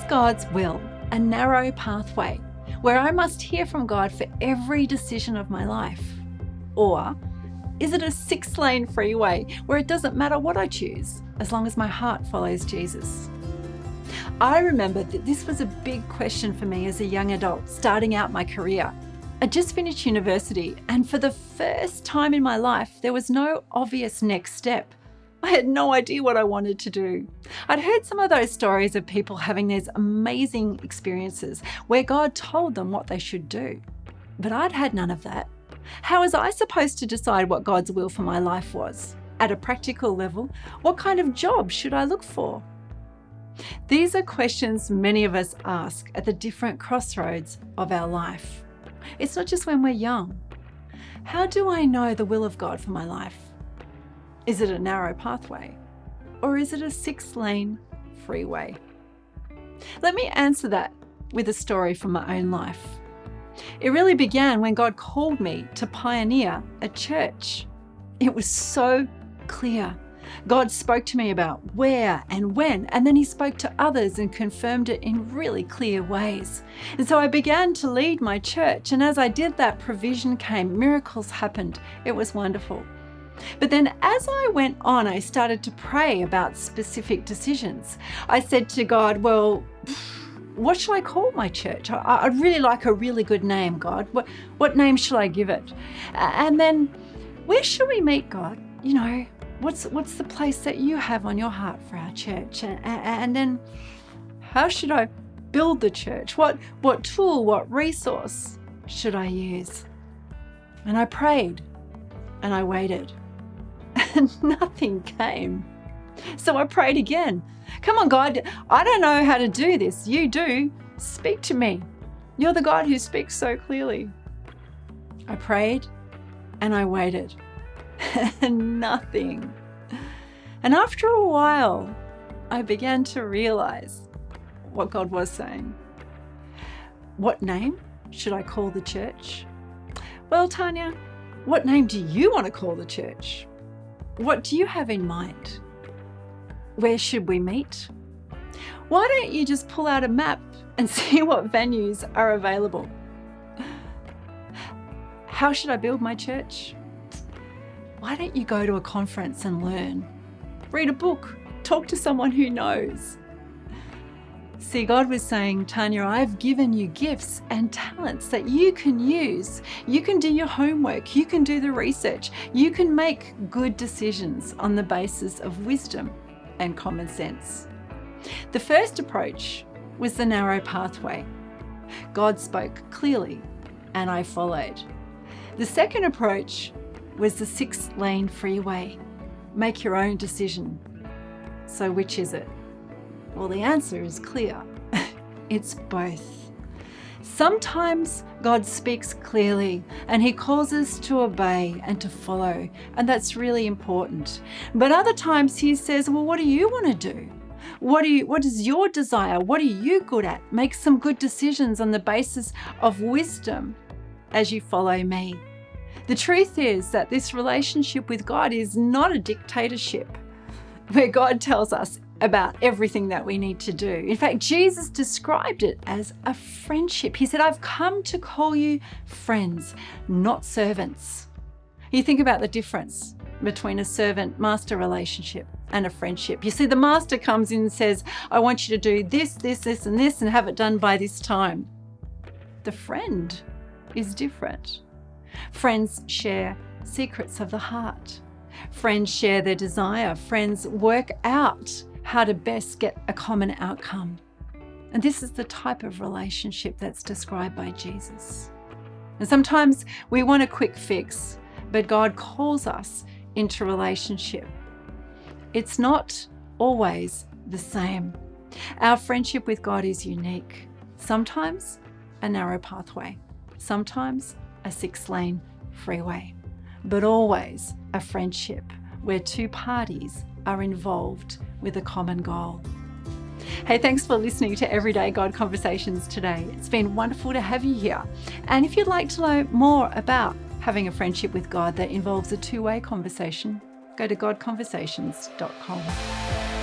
God's will a narrow pathway where I must hear from God for every decision of my life? Or is it a 6-lane freeway where it doesn't matter what I choose as long as my heart follows Jesus? I remember that this was a big question for me as a young adult starting out my career. I just finished university, and for the first time in my life, there was no obvious next step. I had no idea what I wanted to do. I'd heard some of those stories of people having these amazing experiences where God told them what they should do. But I'd had none of that. How was I supposed to decide what God's will for my life was? At a practical level, what kind of job should I look for? These are questions many of us ask at the different crossroads of our life. It's not just when we're young. How do I know the will of God for my life? Is it a narrow pathway? Or is it a 6-lane freeway? Let me answer that with a story from my own life. It really began when God called me to pioneer a church. It was so clear. God spoke to me about where and when, and then he spoke to others and confirmed it in really clear ways. And so I began to lead my church, and as I did that, provision came, miracles happened. It was wonderful. But then as I went on, I started to pray about specific decisions. I said to God, well, what shall I call my church? I'd really like a really good name, God. What name shall I give it? And then, where shall we meet, God? You know, what's the place that you have on your heart for our church? And then, how should I build the church? What tool, what resource should I use? And I prayed and I waited and nothing came. So I prayed again. Come on, God, I don't know how to do this. You do. Speak to me. You're the God who speaks so clearly. I prayed and I waited and nothing. And after a while, I began to realize what God was saying. What name should I call the church? Well, Tanya, what name do you want to call the church? What do you have in mind? Where should we meet? Why don't you just pull out a map and see what venues are available? How should I build my church? Why don't you go to a conference and learn? Read a book, talk to someone who knows. See, God was saying, Tanya, I've given you gifts and talents that you can use. You can do your homework. You can do the research. You can make good decisions on the basis of wisdom and common sense. The first approach was the narrow pathway. God spoke clearly and I followed. The second approach was the 6-lane freeway. Make your own decision. So which is it? Well, the answer is clear. It's both. Sometimes God speaks clearly and he calls us to obey and to follow, and that's really important. But other times he says, well, what do you want to do? What is your desire? What are you good at? Make some good decisions on the basis of wisdom as you follow me. The truth is that this relationship with God is not a dictatorship where God tells us about everything that we need to do. In fact, Jesus described it as a friendship. He said, I've come to call you friends, not servants. You think about the difference between a servant-master relationship and a friendship. You see, the master comes in and says, I want you to do this, this, this, and this, and have it done by this time. The friend is different. Friends share secrets of the heart. Friends share their desire. Friends work out how to best get a common outcome. And this is the type of relationship that's described by Jesus. And sometimes we want a quick fix, but God calls us into relationship. It's not always the same. Our friendship with God is unique. Sometimes a narrow pathway, sometimes a 6-lane freeway, but always a friendship where two parties are involved with a common goal. Hey, thanks for listening to Everyday God Conversations today. It's been wonderful to have you here. And if you'd like to know more about having a friendship with God that involves a two-way conversation, go to godconversations.com.